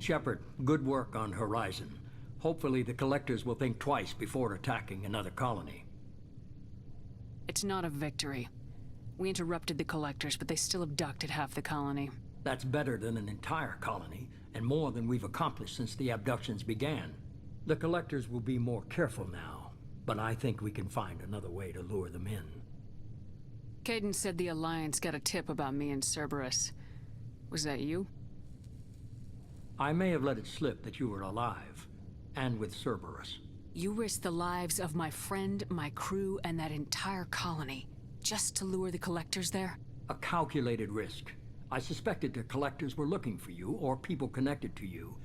Shepard, good work on Horizon. Hopefully the Collectors will think twice before attacking another colony. It's not a victory. We interrupted the Collectors, but they still abducted half the colony. That's better than an entire colony, and more than we've accomplished since the abductions began. The Collectors will be more careful now, but I think we can find another way to lure them in. Kaidan said the Alliance got a tip about me and Cerberus. Was that you? I may have let it slip that you were alive, and with Cerberus. You risked the lives of my friend, my crew, and that entire colony, just to lure the Collectors there? A calculated risk. I suspected the Collectors were looking for you, or people connected to you.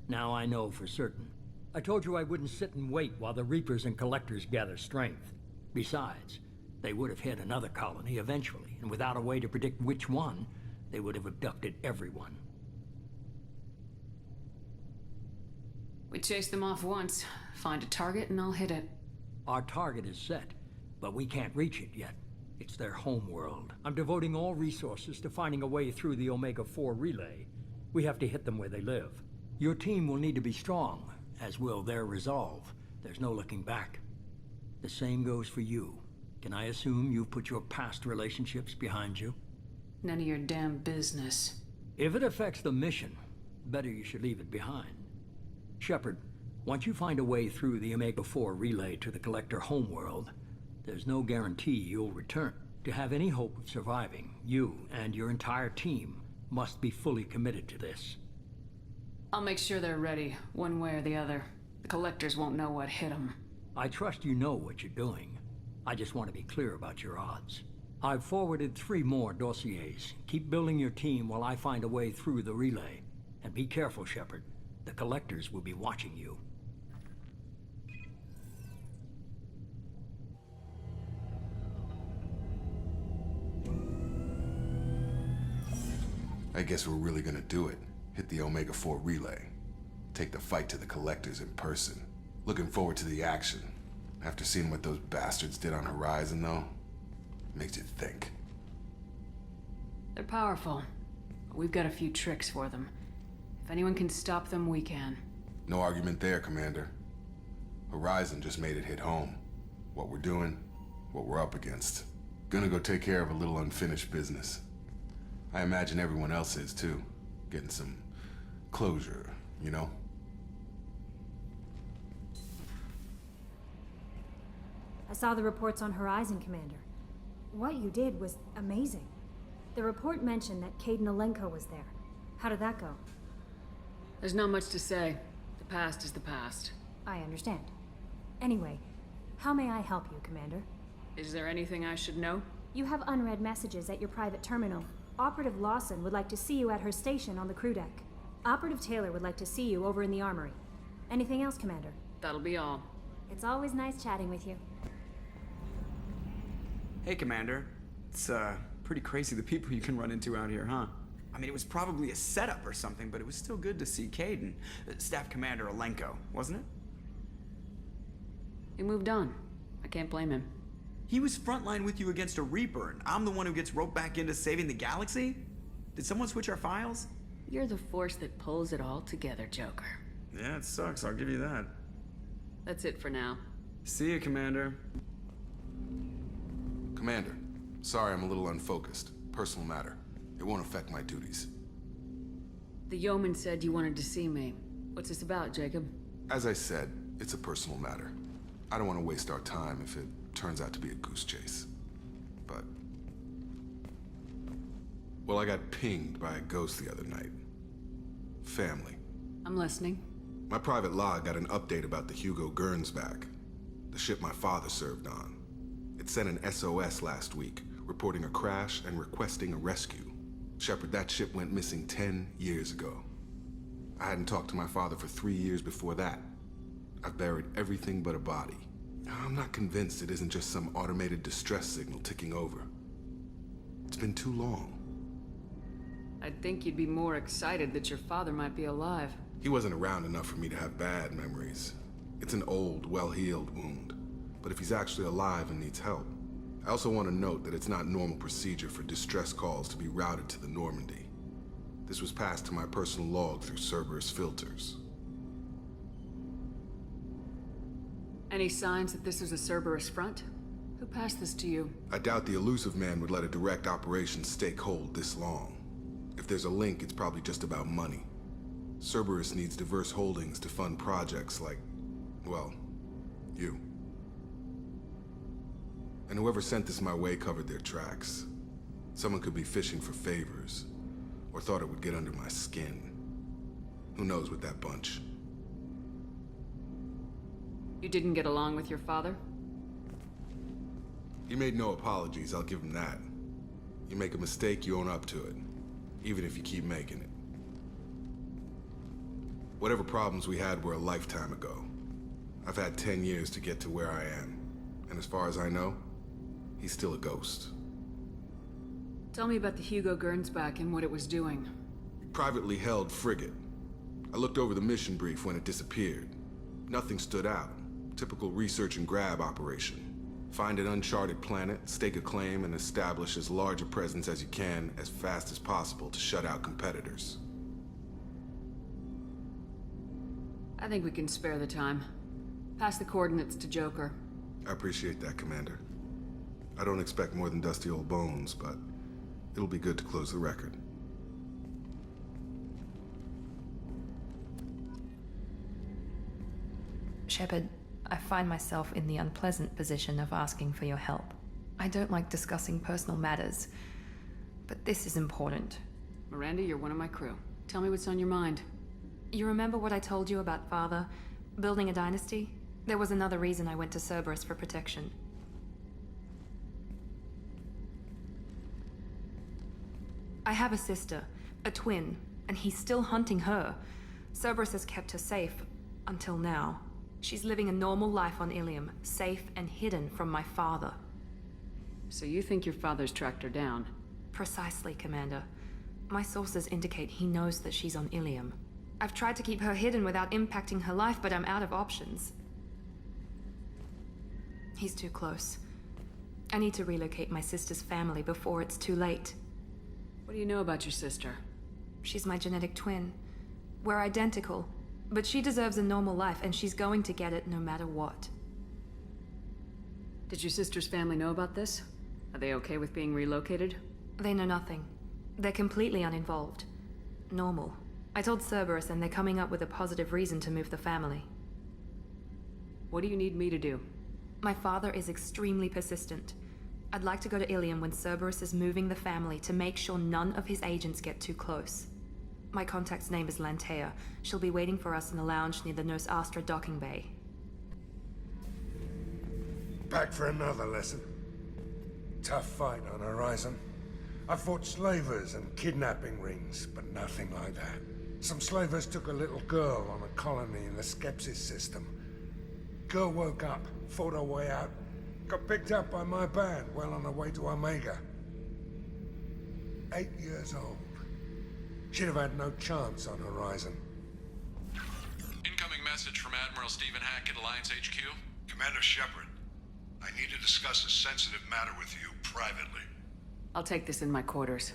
Now I know for certain. I told you I wouldn't sit and wait while the Reapers and Collectors gather strength. Besides, they would have hit another colony eventually, and without a way to predict which one, they would have abducted everyone. We chase them off once, find a target and I'll hit it. Our target is set, but we can't reach it yet. It's their home world. I'm devoting all resources to finding a way through the Omega-4 relay. We have to hit them where they live. Your team will need to be strong, as will their resolve. There's no looking back. The same goes for you. Can I assume you've put your past relationships behind you? None of your damn business. If it affects the mission, better you should leave it behind. Shepard, once you find a way through the Omega-4 relay to the Collector homeworld, there's no guarantee you'll return. To have any hope of surviving, you and your entire team must be fully committed to this. I'll make sure they're ready, one way or the other. The Collectors won't know what hit them. I trust you know what you're doing. I just want to be clear about your odds. I've forwarded 3 more dossiers. Keep building your team while I find a way through the relay. And be careful, Shepard. The Collectors will be watching you. I guess we're really gonna do it. Hit the Omega-4 relay. Take the fight to the Collectors in person. Looking forward to the action. After seeing what those bastards did on Horizon, though, makes you think. They're powerful. But we've got a few tricks for them. If anyone can stop them, we can. No argument there, Commander. Horizon just made it hit home. What we're doing, what we're up against. Gonna go take care of a little unfinished business. I imagine everyone else is, too. Getting some closure, you know? I saw the reports on Horizon, Commander. What you did was amazing. The report mentioned that Kaidan Alenko was there. How did that go? There's not much to say. The past is the past. I understand. Anyway, how may I help you, Commander? Is there anything I should know? You have unread messages at your private terminal. Operative Lawson would like to see you at her station on the crew deck. Operative Taylor would like to see you over in the armory. Anything else, Commander? That'll be all. It's always nice chatting with you. Hey, Commander. It's, pretty crazy the people you can run into out here, huh? I mean, it was probably a setup or something, but it was still good to see Kaidan. Staff Commander Alenko, wasn't it? He moved on. I can't blame him. He was frontline with you against a Reaper, and I'm the one who gets roped back into saving the galaxy? Did someone switch our files? You're the force that pulls it all together, Joker. Yeah, it sucks, I'll give you that. That's it for now. See you, Commander. Commander, sorry I'm a little unfocused. Personal matter. It won't affect my duties. The yeoman said you wanted to see me. What's this about, Jacob? As I said, it's a personal matter. I don't want to waste our time if it turns out to be a goose chase. But... well, I got pinged by a ghost the other night. Family. I'm listening. My private log got an update about the Hugo Gernsback, the ship my father served on. It sent an SOS last week, reporting a crash and requesting a rescue. Shepard, that ship went missing 10 years ago. I hadn't talked to my father for 3 years before that. I've buried everything but a body. I'm not convinced it isn't just some automated distress signal ticking over. It's been too long. I'd think you'd be more excited that your father might be alive. He wasn't around enough for me to have bad memories. It's an old, well-healed wound. But if he's actually alive and needs help, I also want to note that it's not normal procedure for distress calls to be routed to the Normandy. This was passed to my personal log through Cerberus filters. Any signs that this is a Cerberus front? Who passed this to you? I doubt the elusive man would let a direct operation stake hold this long. If there's a link, it's probably just about money. Cerberus needs diverse holdings to fund projects like, well, you. And whoever sent this my way covered their tracks. Someone could be fishing for favors, or thought it would get under my skin. Who knows with that bunch? You didn't get along with your father? He made no apologies, I'll give him that. You make a mistake, you own up to it. Even if you keep making it. Whatever problems we had were a lifetime ago. I've had 10 years to get to where I am. And as far as I know, he's still a ghost. Tell me about the Hugo Gernsback and what it was doing. Privately held frigate. I looked over the mission brief when it disappeared. Nothing stood out. Typical research and grab operation. Find an uncharted planet, stake a claim, and establish as large a presence as you can as fast as possible to shut out competitors. I think we can spare the time. Pass the coordinates to Joker. I appreciate that, Commander. I don't expect more than dusty old bones, but it'll be good to close the record. Shepard, I find myself in the unpleasant position of asking for your help. I don't like discussing personal matters, but this is important. Miranda, you're one of my crew. Tell me what's on your mind. You remember what I told you about Father? Building a dynasty? There was another reason I went to Cerberus for protection. I have a sister, a twin, and he's still hunting her. Cerberus has kept her safe, until now. She's living a normal life on Ilium, safe and hidden from my father. So you think your father's tracked her down? Precisely, Commander. My sources indicate he knows that she's on Ilium. I've tried to keep her hidden without impacting her life, but I'm out of options. He's too close. I need to relocate my sister's family before it's too late. What do you know about your sister? She's my genetic twin. We're identical, but she deserves a normal life, and she's going to get it no matter what. Did your sister's family know about this? Are they okay with being relocated? They know nothing. They're completely uninvolved. Normal. I told Cerberus, and they're coming up with a positive reason to move the family. What do you need me to do? My father is extremely persistent. I'd like to go to Ilium when Cerberus is moving the family to make sure none of his agents get too close. My contact's name is Lantea. She'll be waiting for us in the lounge near the Nurse Astra docking bay. Back for another lesson. Tough fight on Horizon. I fought slavers and kidnapping rings, but nothing like that. Some slavers took a little girl on a colony in the Skepsis system. Girl woke up, fought her way out, got picked up by my band well on her way to Omega. 8 years old. She'd have had no chance on Horizon. Incoming message from Admiral Stephen Hackett, Alliance HQ. Commander Shepard, I need to discuss a sensitive matter with you privately. I'll take this in my quarters.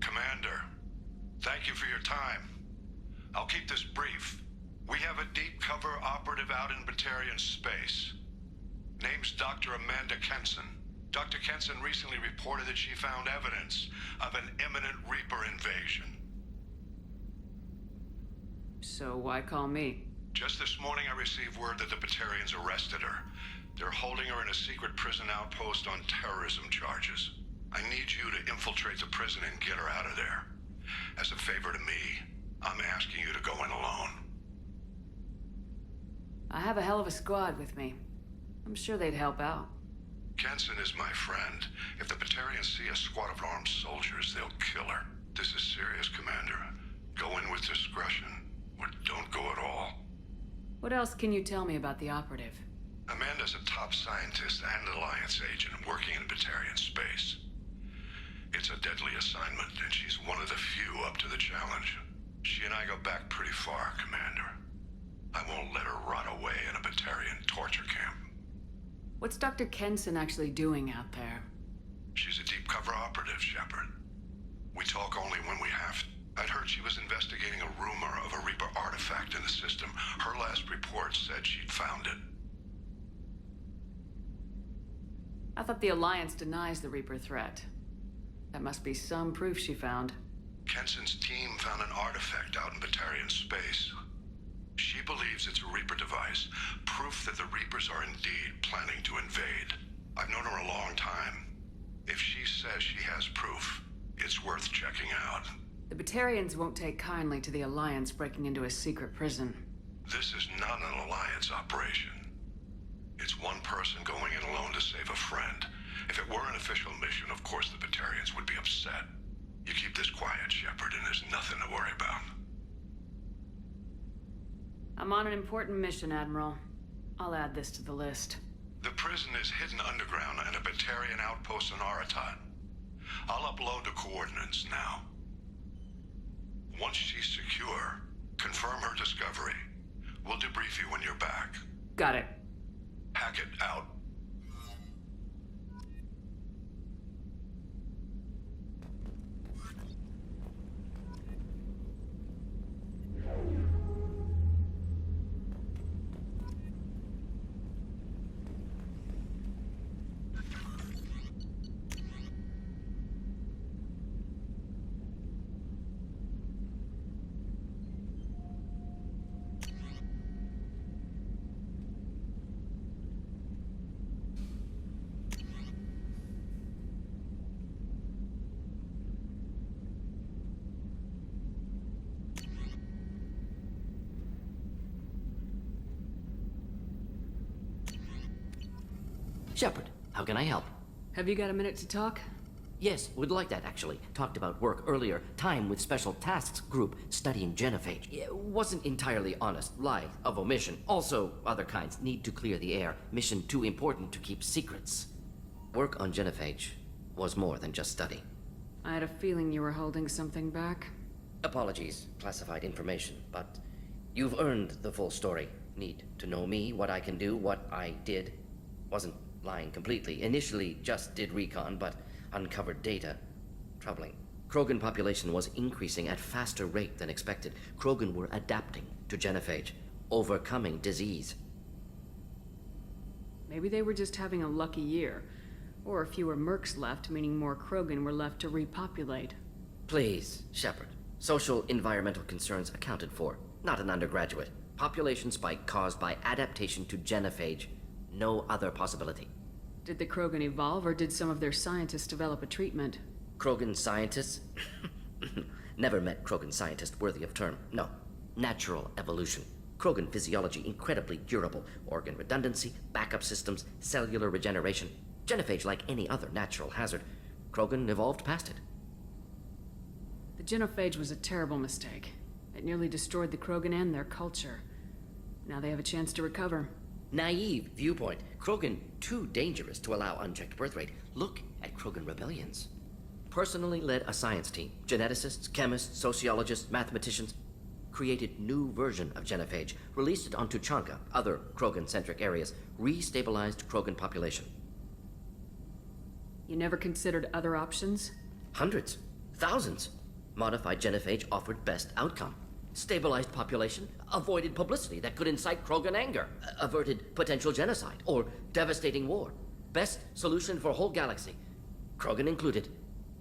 Commander, thank you for your time. I'll keep this brief. We have a deep cover operative out in Batarian space. Name's Dr. Amanda Kenson. Dr. Kenson recently reported that she found evidence of an imminent Reaper invasion. So why call me? Just this morning I received word that the Batarians arrested her. They're holding her in a secret prison outpost on terrorism charges. I need you to infiltrate the prison and get her out of there. As a favor to me, I'm asking you to go in alone. I have a hell of a squad with me. I'm sure they'd help out. Kenson is my friend. If the Batarians see a squad of armed soldiers, they'll kill her. This is serious, Commander. Go in with discretion, or don't go at all. What else can you tell me about the operative? Amanda's a top scientist and Alliance agent working in Batarian space. It's a deadly assignment, and she's one of the few up to the challenge. She and I go back pretty far, Commander. I won't let her rot away in a Batarian torture camp. What's Dr. Kenson actually doing out there? She's a deep cover operative, Shepard. We talk only when we have to. I'd heard she was investigating a rumor of a Reaper artifact in the system. Her last report said she'd found it. I thought the Alliance denies the Reaper threat. That must be some proof she found. Kenson's team found an artifact out in Batarian space. She believes it's a Reaper device, proof that the Reapers are indeed planning to invade. I've known her a long time. If she says she has proof, it's worth checking out. The Batarians won't take kindly to the Alliance breaking into a secret prison. This is not an Alliance operation. It's one person going in alone to save a friend. If it were an official mission, of course the Batarians would be upset. You keep this quiet, Shepard, and there's nothing to worry about. I'm on an important mission, Admiral. I'll add this to the list. The prison is hidden underground at a Batarian outpost in Aratat. I'll upload the coordinates now. Once she's secure, confirm her discovery. We'll debrief you when you're back. Got it. Hackett out. Shepard, how can I help? Have you got a minute to talk? Yes, would like that actually. Talked about work earlier. Time with Special Tasks Group studying genophage. It wasn't entirely honest. Lie of omission. Also, other kinds. Need to clear the air. Mission too important to keep secrets. Work on genophage was more than just study. I had a feeling you were holding something back. Apologies, classified information, but you've earned the full story. Need to know me, what I can do, what I did. Wasn't lying completely. Initially just did recon, but uncovered data. Troubling. Krogan population was increasing at faster rate than expected. Krogan were adapting to genophage, overcoming disease. Maybe they were just having a lucky year. Or fewer mercs left, meaning more Krogan were left to repopulate. Please, Shepard. Social environmental concerns accounted for. Not an undergraduate. Population spike caused by adaptation to genophage. No other possibility. Did the Krogan evolve, or did some of their scientists develop a treatment? Krogan scientists? Never met Krogan scientist worthy of term. No. Natural evolution. Krogan physiology incredibly durable. Organ redundancy, backup systems, cellular regeneration. Genophage like any other natural hazard. Krogan evolved past it. The genophage was a terrible mistake. It nearly destroyed the Krogan and their culture. Now they have a chance to recover. Naive viewpoint. Krogan too dangerous to allow unchecked birth rate. Look at Krogan rebellions. Personally led a science team. Geneticists, chemists, sociologists, mathematicians. Created new version of genophage. Released it onto Chanka, other Krogan-centric areas. Restabilized Krogan population. You never considered other options? Hundreds. Thousands. Modified genophage offered best outcome. Stabilized population, avoided publicity that could incite Krogan anger, averted potential genocide, or devastating war. Best solution for whole galaxy. Krogan included.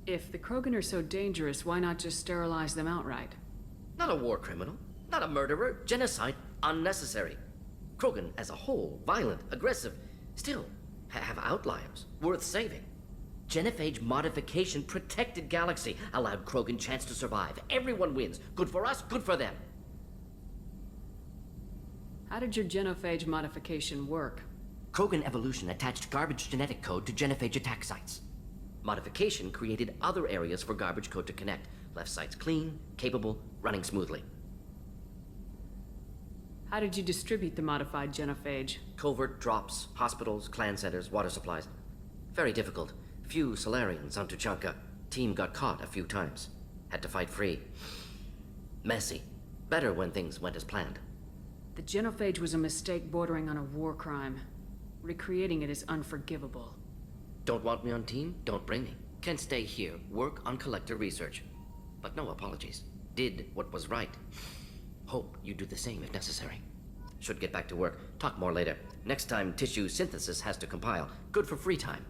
If the Krogan are so dangerous, why not just sterilize them outright? Not a war criminal, not a murderer. Genocide, unnecessary. Krogan as a whole, violent, aggressive, still have outliers, worth saving. Genophage modification protected galaxy, allowed Krogan chance to survive. Everyone wins. Good for us, good for them. How did your genophage modification work? Krogan evolution attached garbage genetic code to genophage attack sites. Modification created other areas for garbage code to connect. Left sites clean, capable, running smoothly. How did you distribute the modified genophage? Covert drops, hospitals, clan centers, water supplies. Very difficult. Few Solarians onto Chanka. Team got caught a few times. Had to fight free. Messy. Better when things went as planned. The genophage was a mistake bordering on a war crime. Recreating it is unforgivable. Don't want me on team? Don't bring me. Can stay here, work on collector research. But no apologies. Did what was right. Hope you do the same if necessary. Should get back to work. Talk more later. Next time tissue synthesis has to compile. Good for free time.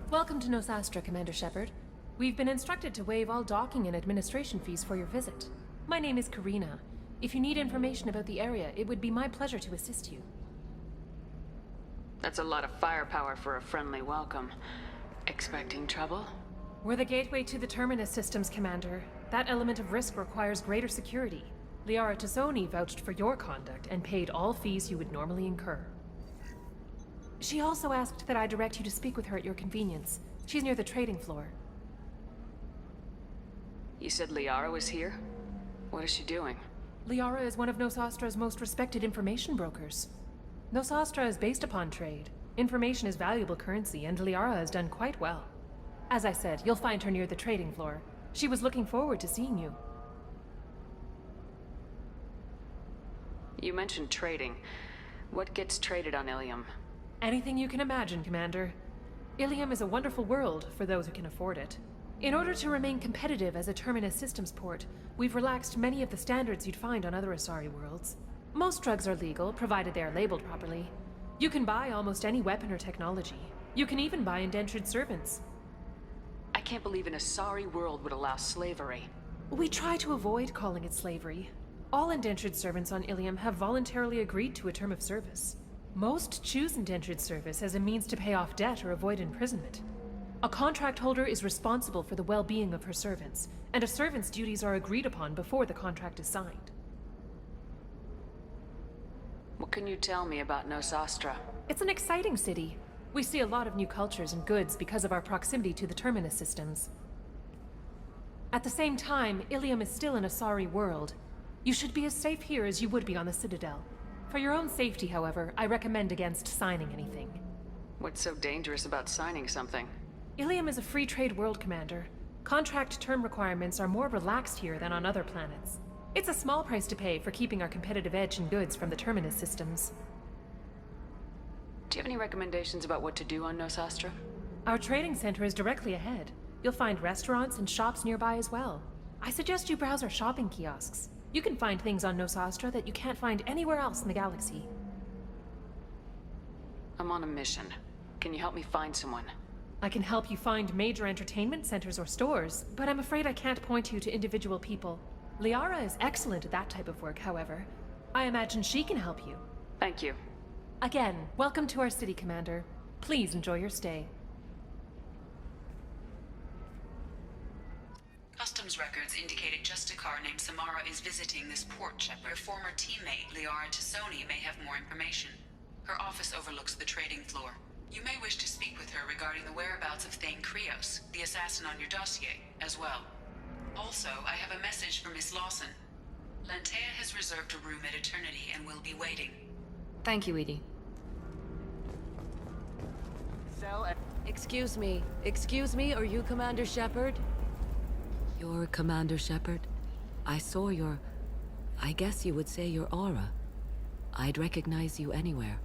Welcome to Nosastra, Commander Shepard. We've been instructed to waive all docking and administration fees for your visit. My name is Karina. If you need information about the area, it would be my pleasure to assist you. That's a lot of firepower for a friendly welcome. Expecting trouble? We're the gateway to the Terminus systems, Commander. That element of risk requires greater security. Liara Tassoni vouched for your conduct and paid all fees you would normally incur. She also asked that I direct you to speak with her at your convenience. She's near the trading floor. You said Liara was here? What is she doing? Liara is one of Nosastra's most respected information brokers. Nosastra is based upon trade. Information is valuable currency, and Liara has done quite well. As I said, you'll find her near the trading floor. She was looking forward to seeing you. You mentioned trading. What gets traded on Ilium? Anything you can imagine, Commander. Ilium is a wonderful world for those who can afford it. In order to remain competitive as a Terminus systems port, we've relaxed many of the standards you'd find on other Asari worlds. Most drugs are legal, provided they are labeled properly. You can buy almost any weapon or technology. You can even buy indentured servants. I can't believe an Asari world would allow slavery. We try to avoid calling it slavery. All indentured servants on Ilium have voluntarily agreed to a term of service. Most choose indentured service as a means to pay off debt or avoid imprisonment. A contract holder is responsible for the well-being of her servants, and a servant's duties are agreed upon before the contract is signed. What can you tell me about Nosastra? It's an exciting city. We see a lot of new cultures and goods because of our proximity to the Terminus systems. At the same time, Ilium is still an Asari world. You should be as safe here as you would be on the Citadel. For your own safety, however, I recommend against signing anything. What's so dangerous about signing something? Ilium is a free trade world, Commander. Contract term requirements are more relaxed here than on other planets. It's a small price to pay for keeping our competitive edge in goods from the Terminus systems. Do you have any recommendations about what to do on Nosastra? Our trading center is directly ahead. You'll find restaurants and shops nearby as well. I suggest you browse our shopping kiosks. You can find things on Nosastra that you can't find anywhere else in the galaxy. I'm on a mission. Can you help me find someone? I can help you find major entertainment centers or stores, but I'm afraid I can't point you to individual people. Liara is excellent at that type of work, however. I imagine she can help you. Thank you. Again, welcome to our city, Commander. Please enjoy your stay. Customs records indicated just a car named Samara is visiting this port, Shepard. Your former teammate, Liara Tassoni, may have more information. Her office overlooks the trading floor. You may wish to speak with her regarding the whereabouts of Thane Krios, the assassin on your dossier, as well. Also, I have a message for Miss Lawson. Lantea has reserved a room at Eternity and will be waiting. Thank you, Edie. Excuse me, are you Commander Shepard? You're Commander Shepard? I saw your... I guess you would say your aura. I'd recognize you anywhere.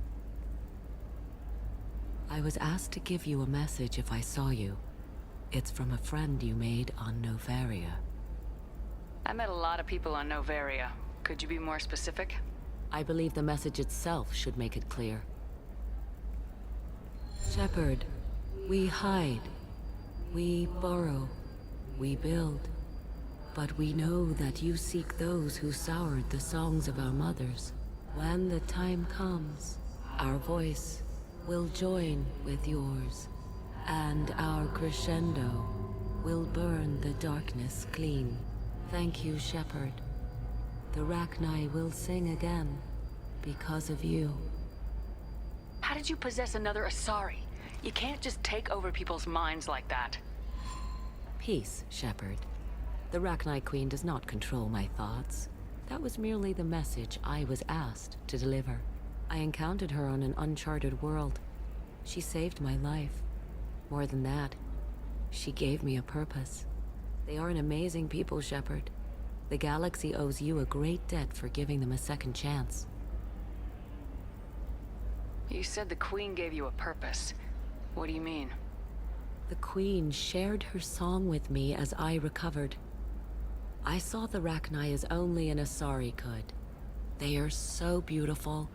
I was asked to give you a message if I saw you. It's from a friend you made on Novaria. I met a lot of people on Novaria. Could you be more specific? I believe the message itself should make it clear. Shepard, we hide. We borrow. We build. But we know that you seek those who soured the songs of our mothers. When the time comes, our voice will join with yours, and our crescendo will burn the darkness clean. Thank you, Shepherd. The Rachni will sing again because of you. How did you possess another Asari? You can't just take over people's minds like that. Peace, Shepherd. The Rachni Queen does not control my thoughts. That was merely the message I was asked to deliver. I encountered her on an uncharted world. She saved my life. More than that, she gave me a purpose. They are an amazing people, Shepherd. The galaxy owes you a great debt for giving them a second chance. You said the Queen gave you a purpose. What do you mean? The Queen shared her song with me as I recovered. I saw the Rachni as only an Asari could. They are so beautiful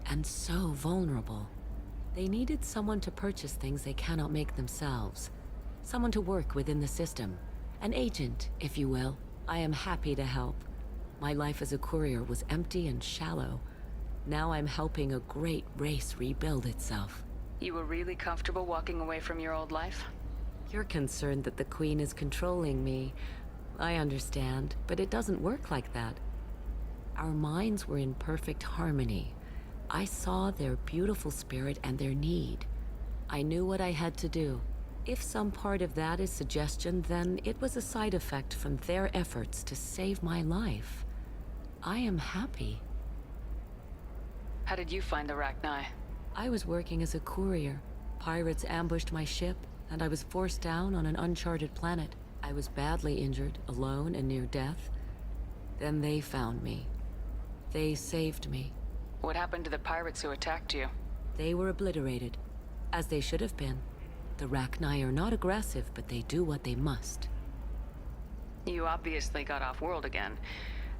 and so vulnerable. They needed someone to purchase things they cannot make themselves. Someone to work within the system. An agent, if you will. I am happy to help. My life as a courier was empty and shallow. Now I'm helping a great race rebuild itself. You were really comfortable walking away from your old life? You're concerned that the Queen is controlling me. I understand, but it doesn't work like that. Our minds were in perfect harmony. I saw their beautiful spirit and their need. I knew what I had to do. If some part of that is suggestion, then it was a side effect from their efforts to save my life. I am happy. How did you find the Rachni? I was working as a courier. Pirates ambushed my ship, and I was forced down on an uncharted planet. I was badly injured, alone and near death. Then they found me. They saved me. What happened to the pirates who attacked you? They were obliterated, as they should have been. The Rachni are not aggressive, but they do what they must. You obviously got off-world again.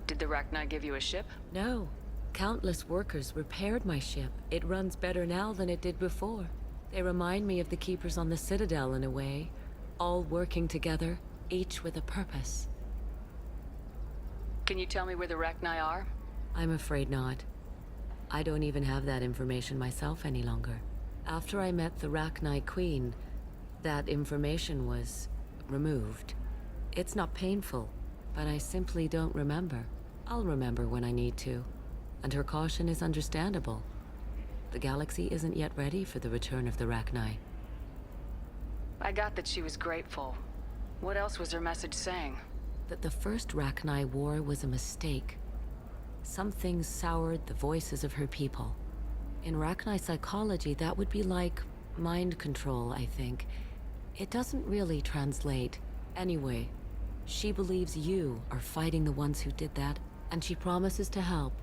Did the Rachni give you a ship? No. Countless workers repaired my ship. It runs better now than it did before. They remind me of the Keepers on the Citadel in a way. All working together, each with a purpose. Can you tell me where the Rachni are? I'm afraid not. I don't even have that information myself any longer. After I met the Rachni Queen, that information was removed. It's not painful, but I simply don't remember. I'll remember when I need to. And her caution is understandable. The galaxy isn't yet ready for the return of the Rachni. I got that she was grateful. What else was her message saying? That the first Rachni war was a mistake. Something soured the voices of her people. In Rachni psychology, that would be like mind control, I think. It doesn't really translate. Anyway, she believes you are fighting the ones who did that, and she promises to help.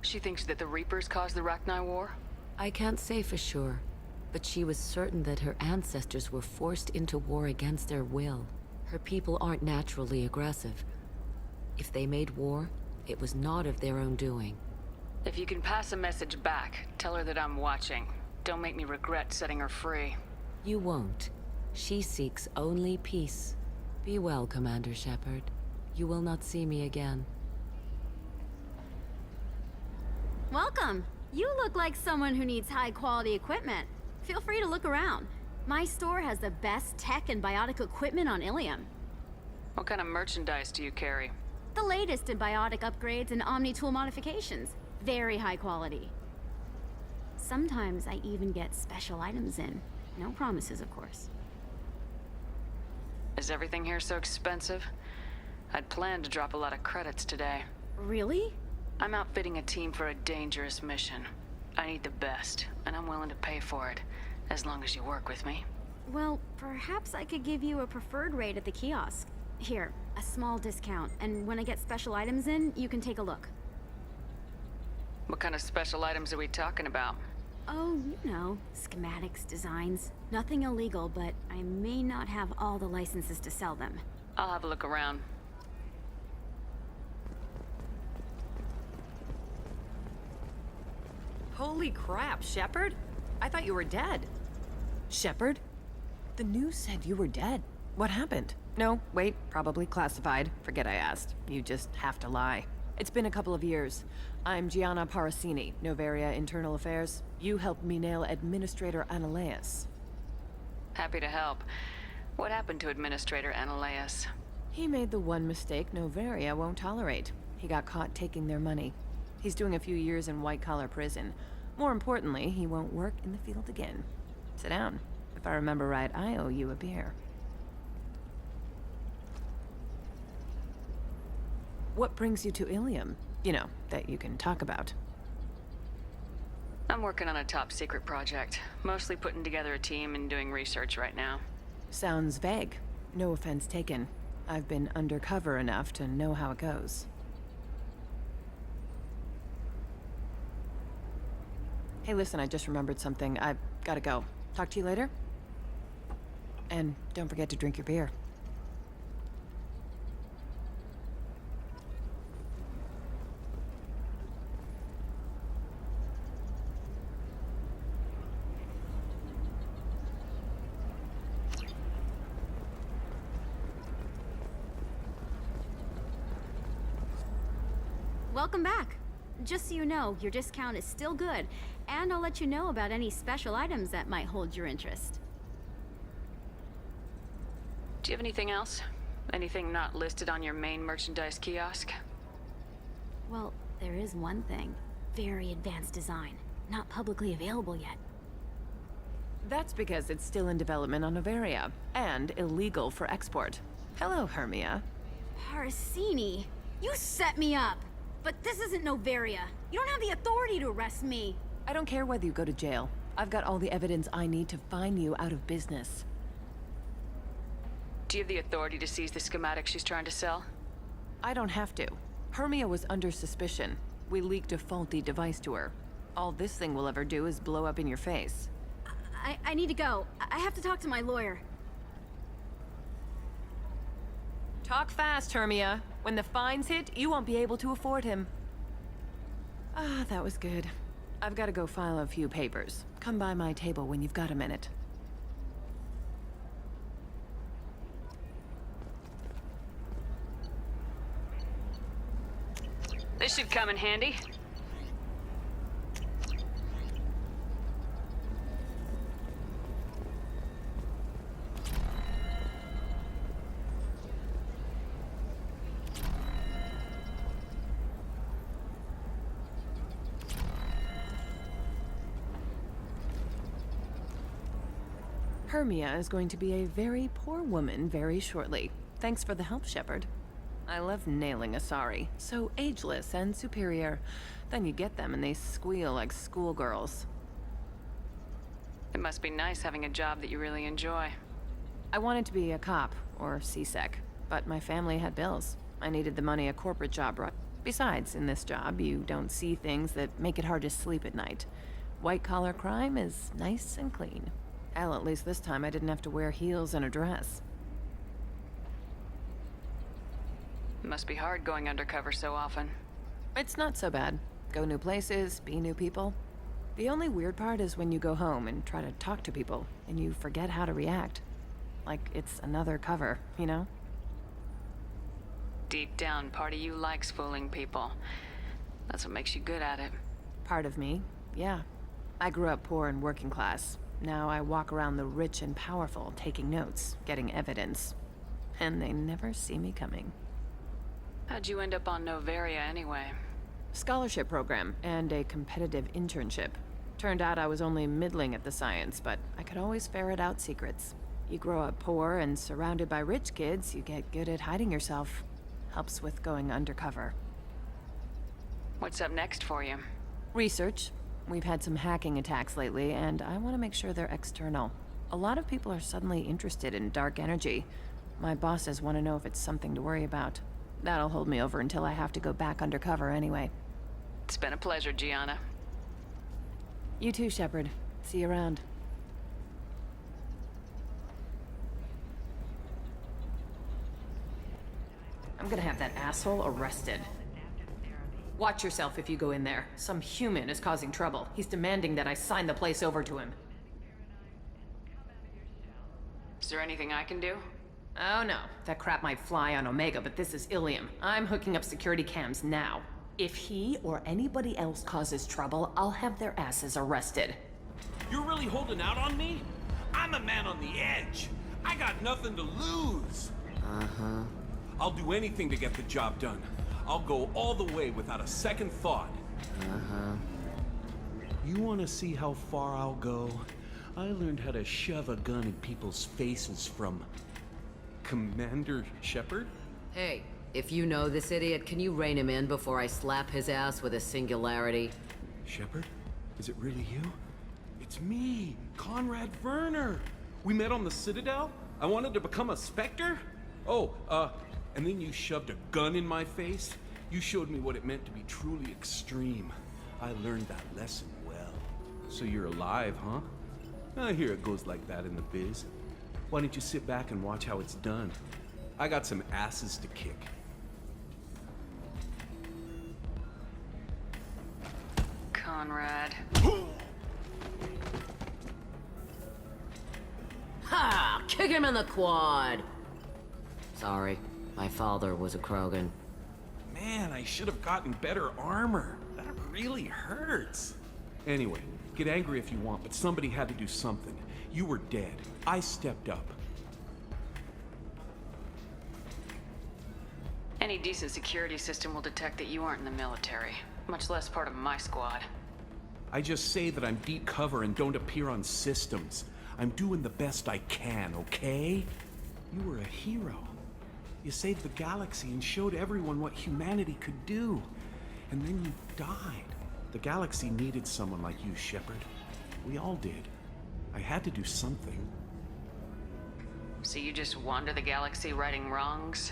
She thinks that the Reapers caused the Rachni war? I can't say for sure, but she was certain that her ancestors were forced into war against their will. Her people aren't naturally aggressive. If they made war, it was not of their own doing. If you can pass a message back, tell her that I'm watching. Don't make me regret setting her free. You won't. She seeks only peace. Be well, Commander Shepard. You will not see me again. Welcome. You look like someone who needs high-quality equipment. Feel free to look around. My store has the best tech and biotic equipment on Ilium. What kind of merchandise do you carry? The latest in biotic upgrades and Omni-tool modifications. Very high quality. Sometimes I even get special items in. No promises, of course. Is everything here so expensive? I'd planned to drop a lot of credits today. Really? I'm outfitting a team for a dangerous mission. I need the best, and I'm willing to pay for it, as long as you work with me. Well, perhaps I could give you a preferred rate at the kiosk. Here, a small discount, and when I get special items in, you can take a look. What kind of special items are we talking about? Oh, you know, schematics, designs. Nothing illegal, but I may not have all the licenses to sell them. I'll have a look around. Holy crap, Shepard? I thought you were dead. Shepard? The news said you were dead. What happened? No, wait, probably classified. Forget I asked. You just have to lie. It's been a couple of years. I'm Gianna Parasini, Novaria Internal Affairs. You helped me nail Administrator Analeas. Happy to help. What happened to Administrator Analeas? He made the one mistake Novaria won't tolerate. He got caught taking their money. He's doing a few years in white-collar prison. More importantly, he won't work in the field again. Sit down. If I remember right, I owe you a beer. What brings you to Ilium? You know, that you can talk about. I'm working on a top-secret project. Mostly putting together a team and doing research right now. Sounds vague. No offense taken. I've been undercover enough to know how it goes. Hey, listen, I just remembered something. I've gotta go. Talk to you later? And don't forget to drink your beer. Welcome back. Just so you know, your discount is still good, and I'll let you know about any special items that might hold your interest. Do you have anything else? Anything not listed on your main merchandise kiosk? Well, there is one thing. Very advanced design. Not publicly available yet. That's because it's still in development on Novaria, and illegal for export. Hello, Hermia. Parasini, you set me up! But this isn't Novaria. You don't have the authority to arrest me. I don't care whether you go to jail. I've got all the evidence I need to find you out of business. Do you have the authority to seize the schematic she's trying to sell? I don't have to. Hermia was under suspicion. We leaked a faulty device to her. All this thing will ever do is blow up in your face. I need to go. I have to talk to my lawyer. Talk fast, Hermia. When the fines hit, you won't be able to afford him. Ah, that was good. I've got to go file a few papers. Come by my table when you've got a minute. This should come in handy. Hermia is going to be a very poor woman very shortly. Thanks for the help, Shepard. I love nailing Asari. So ageless and superior. Then you get them and they squeal like schoolgirls. It must be nice having a job that you really enjoy. I wanted to be a cop, or CSEC, but my family had bills. I needed the money a corporate job brought. Besides, in this job, you don't see things that make it hard to sleep at night. White-collar crime is nice and clean. Hell, at least this time I didn't have to wear heels and a dress. It must be hard going undercover so often. It's not so bad. Go new places, be new people. The only weird part is when you go home and try to talk to people, and you forget how to react. Like it's another cover, you know? Deep down, part of you likes fooling people. That's what makes you good at it. Part of me, yeah. I grew up poor and working class. Now I walk around the rich and powerful, taking notes, getting evidence. And they never see me coming. How'd you end up on Novaria anyway? Scholarship program and a competitive internship. Turned out I was only middling at the science, but I could always ferret out secrets. You grow up poor and surrounded by rich kids, you get good at hiding yourself. Helps with going undercover. What's up next for you? Research. We've had some hacking attacks lately, and I want to make sure they're external. A lot of people are suddenly interested in dark energy. My bosses want to know if it's something to worry about. That'll hold me over until I have to go back undercover anyway. It's been a pleasure, Gianna. You too, Shepard. See you around. I'm gonna have that asshole arrested. Watch yourself if you go in there. Some human is causing trouble. He's demanding that I sign the place over to him. Is there anything I can do? Oh no, that crap might fly on Omega, but this is Ilium. I'm hooking up security cams now. If he or anybody else causes trouble, I'll have their asses arrested. You're really holding out on me? I'm a man on the edge. I got nothing to lose. Uh-huh. I'll do anything to get the job done. I'll go all the way without a second thought. Uh-huh. You want to see how far I'll go? I learned how to shove a gun in people's faces from Commander Shepard? Hey, if you know this idiot, can you rein him in before I slap his ass with a singularity? Shepard? Is it really you? It's me, Conrad Werner. We met on the Citadel? I wanted to become a Spectre? Oh, and then you shoved a gun in my face? You showed me what it meant to be truly extreme. I learned that lesson well. So you're alive, huh? I hear it goes like that in the biz. Why don't you sit back and watch how it's done? I got some asses to kick. Conrad. Ha! Kick him in the quad! Sorry, my father was a Krogan. Man, I should have gotten better armor. That really hurts. Anyway, get angry if you want, but somebody had to do something. You were dead. I stepped up. Any decent security system will detect that you aren't in the military, much less part of my squad. I just say that I'm deep cover and don't appear on systems. I'm doing the best I can, okay? You were a hero. You saved the galaxy and showed everyone what humanity could do. And then you died. The galaxy needed someone like you, Shepard. We all did. I had to do something. So you just wander the galaxy righting wrongs?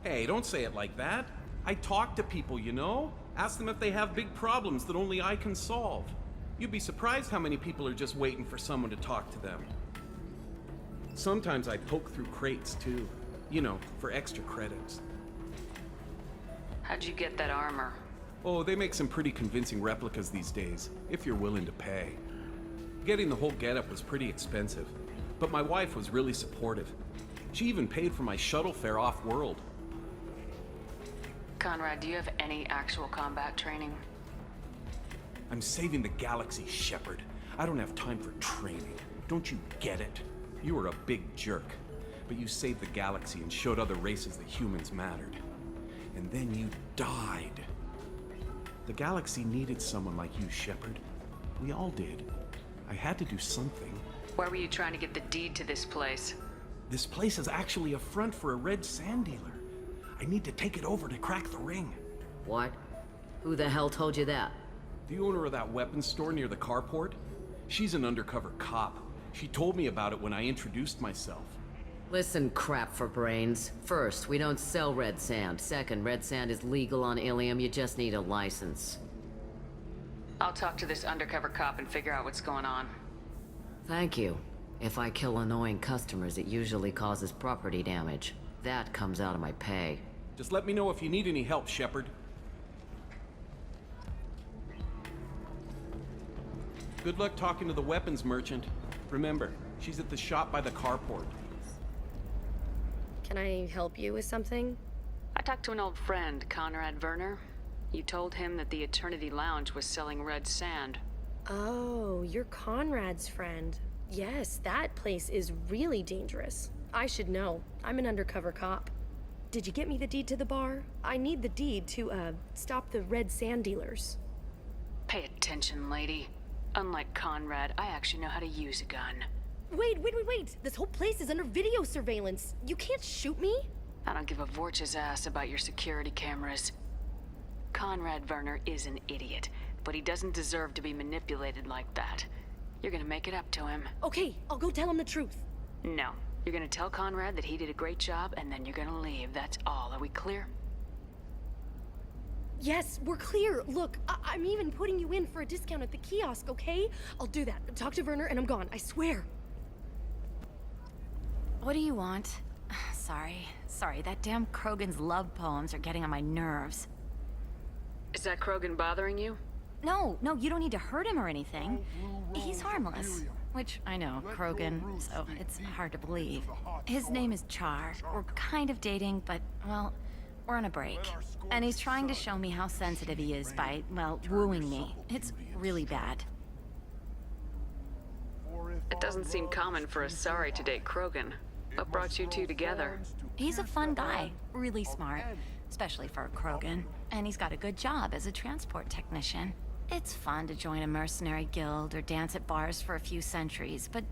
Hey, don't say it like that. I talk to people, you know? Ask them if they have big problems that only I can solve. You'd be surprised how many people are just waiting for someone to talk to them. Sometimes I poke through crates, too. You know, for extra credits. How'd you get that armor? Oh, they make some pretty convincing replicas these days, if you're willing to pay. Getting the whole getup was pretty expensive, but my wife was really supportive. She even paid for my shuttle fare off-world. Conrad, do you have any actual combat training? I'm saving the galaxy, Shepard. I don't have time for training. Don't you get it? You were a big jerk, but you saved the galaxy and showed other races that humans mattered. And then you died. The galaxy needed someone like you, Shepard. We all did. I had to do something. Why were you trying to get the deed to this place? This place is actually a front for a red sand dealer. I need to take it over to crack the ring. What? Who the hell told you that? The owner of that weapons store near the carport. She's an undercover cop. She told me about it when I introduced myself. Listen, crap for brains. First, we don't sell red sand. Second, red sand is legal on Ilium. You just need a license. I'll talk to this undercover cop and figure out what's going on. Thank you. If I kill annoying customers, it usually causes property damage. That comes out of my pay. Just let me know if you need any help, Shepard. Good luck talking to the weapons merchant. Remember, she's at the shop by the carport. Can I help you with something? I talked to an old friend, Conrad Werner. You told him that the Eternity Lounge was selling red sand. Oh, you're Conrad's friend. Yes, that place is really dangerous. I should know. I'm an undercover cop. Did you get me the deed to the bar? I need the deed to, stop the red sand dealers. Pay attention, lady. Unlike Conrad, I actually know how to use a gun. Wait! This whole place is under video surveillance. You can't shoot me? I don't give a Vorch's ass about your security cameras. Conrad Werner is an idiot, but he doesn't deserve to be manipulated like that. You're gonna make it up to him. Okay, I'll go tell him the truth. No. You're gonna tell Conrad that he did a great job, and then you're gonna leave. That's all. Are we clear? Yes, we're clear. Look, I'm even putting you in for a discount at the kiosk, okay? I'll do that. Talk to Werner and I'm gone, I swear. What do you want? Sorry, that damn Krogan's love poems are getting on my nerves. Is that Krogan bothering you? No, you don't need to hurt him or anything. He's harmless. which I know, Krogan, so it's hard to believe. His name is Char. We're kind of dating, but, well, we're on a break. And he's trying to show me how sensitive he is by, well, wooing me. It's really bad. It doesn't seem common for Asari to date Krogan. What brought you two together? He's a fun guy, really smart, especially for a Krogan. And he's got a good job as a transport technician. It's fun to join a mercenary guild or dance at bars for a few centuries, but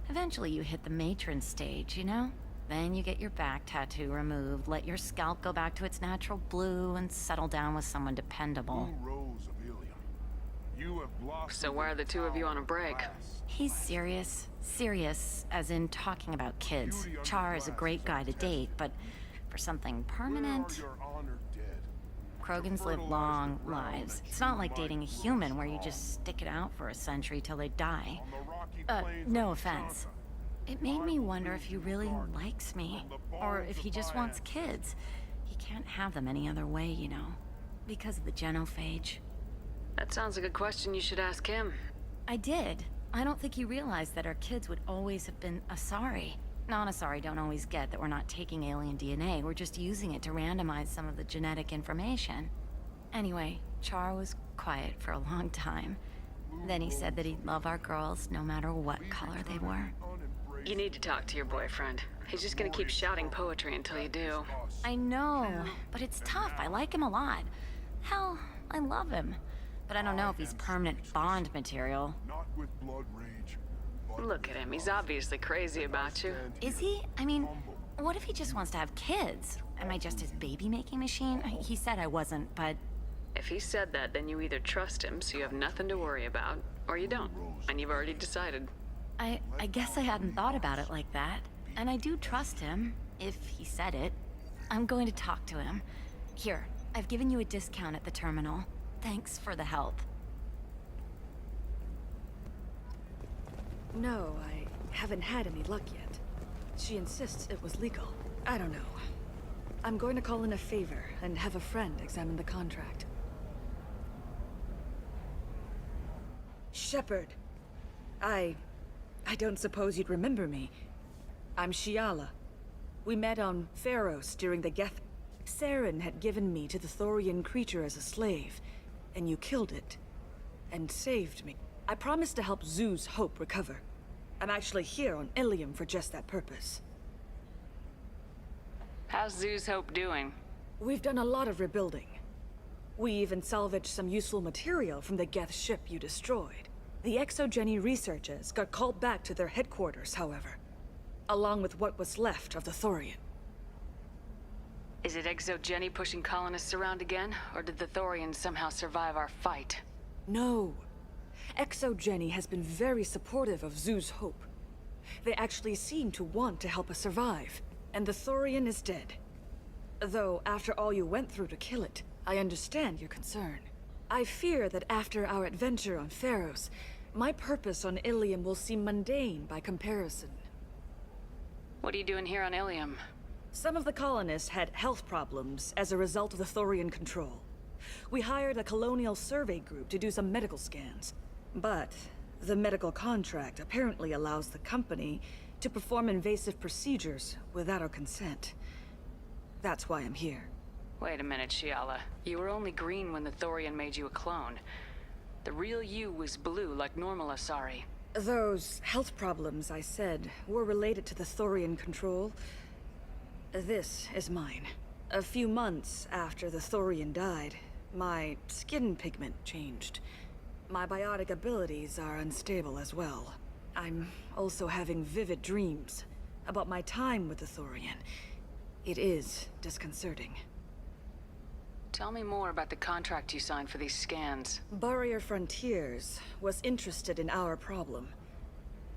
eventually you hit the matron stage, you know? Then you get your back tattoo removed, let your scalp go back to its natural blue, and settle down with someone dependable. So why are the two of you on a break? He's serious. Serious, as in talking about kids. Char is a great guy to date, but for something permanent... Krogans live long lives. It's not like dating a human where you just stick it out for a century till they die. No offense. It made me wonder if he really likes me, or if he just wants kids. He can't have them any other way, you know, because of the genophage. That sounds like a question you should ask him. I did. I don't think he realized that our kids would always have been Asari. Non-Asari don't always get that we're not taking alien DNA, we're just using it to randomize some of the genetic information. Anyway, Char was quiet for a long time. Then he said that he'd love our girls no matter what color they were. You need to talk to your boyfriend. He's just gonna keep shouting poetry until you do. I know, but it's tough. I like him a lot. Hell, I love him. But I don't know if he's permanent Bond material. Look at him. He's obviously crazy about you. Is he? I mean, what if he just wants to have kids? Am I just his baby-making machine? He said I wasn't, but... If he said that, then you either trust him so you have nothing to worry about, or you don't, and you've already decided. I guess I hadn't thought about it like that. And I do trust him, if he said it. I'm going to talk to him. Here, I've given you a discount at the terminal. Thanks for the help. No, I haven't had any luck yet. She insists it was legal. I don't know. I'm going to call in a favor and have a friend examine the contract. Shepard. I don't suppose you'd remember me. I'm Shiala. We met on Pharos during the Geth. Saren had given me to the Thorian creature as a slave, and you killed it. And saved me. I promised to help Zoo's Hope recover. I'm actually here on Ilium for just that purpose. How's Zoo's Hope doing? We've done a lot of rebuilding. We even salvaged some useful material from the Geth ship you destroyed. The Exogeny researchers got called back to their headquarters, however, along with what was left of the Thorian. Is it Exogeny pushing colonists around again, or did the Thorians somehow survive our fight? No. Exogeny has been very supportive of Zoo's Hope. They actually seem to want to help us survive, and the Thorian is dead. Though, after all you went through to kill it, I understand your concern. I fear that after our adventure on Pharos, my purpose on Ilium will seem mundane by comparison. What are you doing here on Ilium? Some of the colonists had health problems as a result of the Thorian control. We hired a colonial survey group to do some medical scans. But the medical contract apparently allows the company to perform invasive procedures without our consent. That's why I'm here. Wait a minute, Shiala. You were only green when the Thorian made you a clone. The real you was blue like normal Asari. Those health problems I said were related to the Thorian control. This is mine. A few months after the Thorian died, my skin pigment changed. My biotic abilities are unstable as well. I'm also having vivid dreams about my time with the Thorian. It is disconcerting. Tell me more about the contract you signed for these scans. Barrier Frontiers was interested in our problem.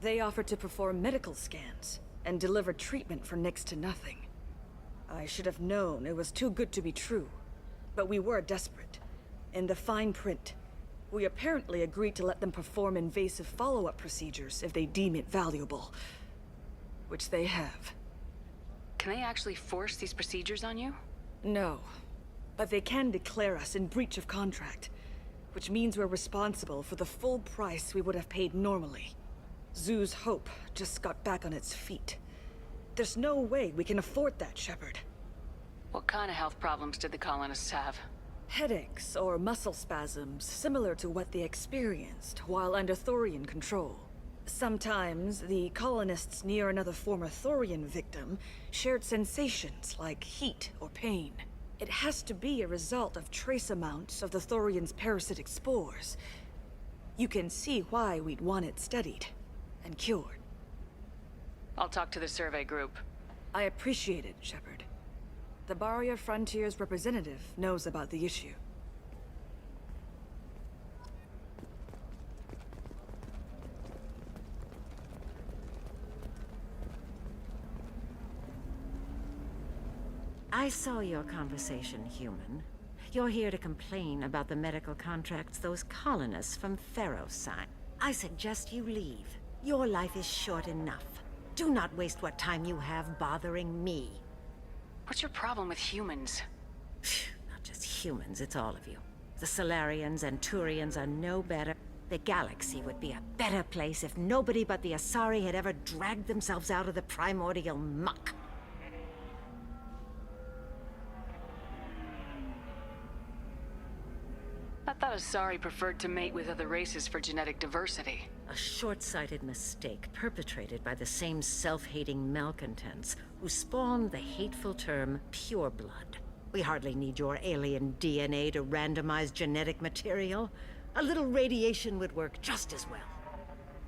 They offered to perform medical scans and deliver treatment for next to nothing. I should have known it was too good to be true, but we were desperate. In the fine print, we apparently agreed to let them perform invasive follow-up procedures if they deem it valuable. Which they have. Can they actually force these procedures on you? No. But they can declare us in breach of contract, which means we're responsible for the full price we would have paid normally. Zoo's hope just got back on its feet. There's no way we can afford that, Shepard. What kind of health problems did the colonists have? Headaches or muscle spasms, similar to what they experienced while under Thorian control. Sometimes, the colonists near another former Thorian victim shared sensations like heat or pain. It has to be a result of trace amounts of the Thorian's parasitic spores. You can see why we'd want it studied and cured. I'll talk to the survey group. I appreciate it, Shepard. The Barrier Frontier's representative knows about the issue. I saw your conversation, human. You're here to complain about the medical contracts those colonists from Theros signed. I suggest you leave. Your life is short enough. Do not waste what time you have bothering me. What's your problem with humans? Not just humans, it's all of you. The Solarians and Turians are no better. The galaxy would be a better place if nobody but the Asari had ever dragged themselves out of the primordial muck. I thought Asari preferred to mate with other races for genetic diversity. A short-sighted mistake perpetrated by the same self-hating malcontents who spawned the hateful term pureblood. We hardly need your alien DNA to randomize genetic material. A little radiation would work just as well.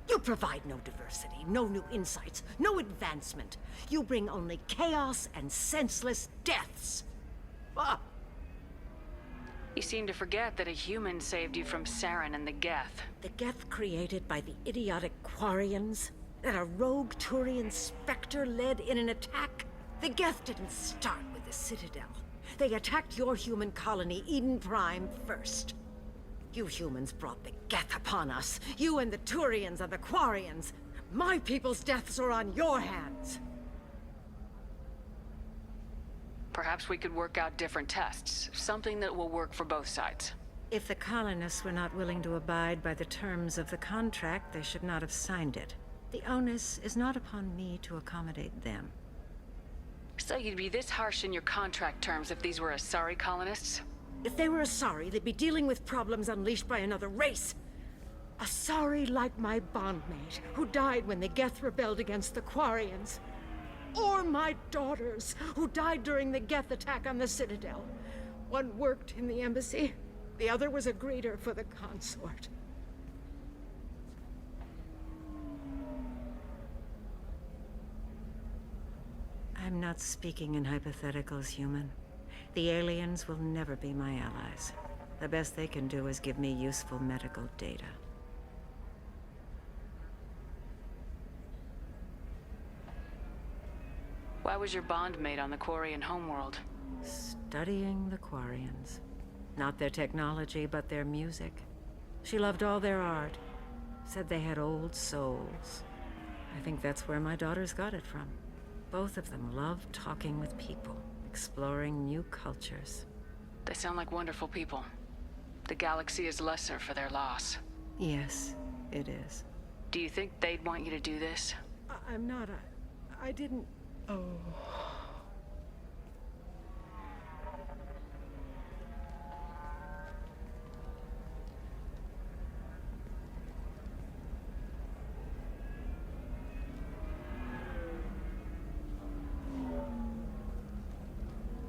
You provide no diversity, no new insights, no advancement. You bring only chaos and senseless deaths. Ah! You seem to forget that a human saved you from Saren and the Geth. The Geth created by the idiotic Quarians? That a rogue Turian Spectre led in an attack? The Geth didn't start with the Citadel. They attacked your human colony, Eden Prime, first. You humans brought the Geth upon us. You and the Turians and the Quarians. My people's deaths are on your hands. Perhaps we could work out different tests. Something that will work for both sides. If the colonists were not willing to abide by the terms of the contract, they should not have signed it. The onus is not upon me to accommodate them. So you'd be this harsh in your contract terms if these were Asari colonists? If they were Asari, they'd be dealing with problems unleashed by another race. Asari like my bondmate, who died when the Geth rebelled against the Quarians. Or my daughters, who died during the Geth attack on the Citadel. One worked in the embassy, the other was a greeter for the consort. I'm not speaking in hypotheticals, human. The aliens will never be my allies. The best they can do is give me useful medical data. Why was your bondmate on the Quarian homeworld? Studying the Quarians. Not their technology, but their music. She loved all their art. Said they had old souls. I think that's where my daughters got it from. Both of them love talking with people, exploring new cultures. They sound like wonderful people. The galaxy is lesser for their loss. Yes, it is. Do you think they'd want you to do this? I'm not. I didn't. Oh.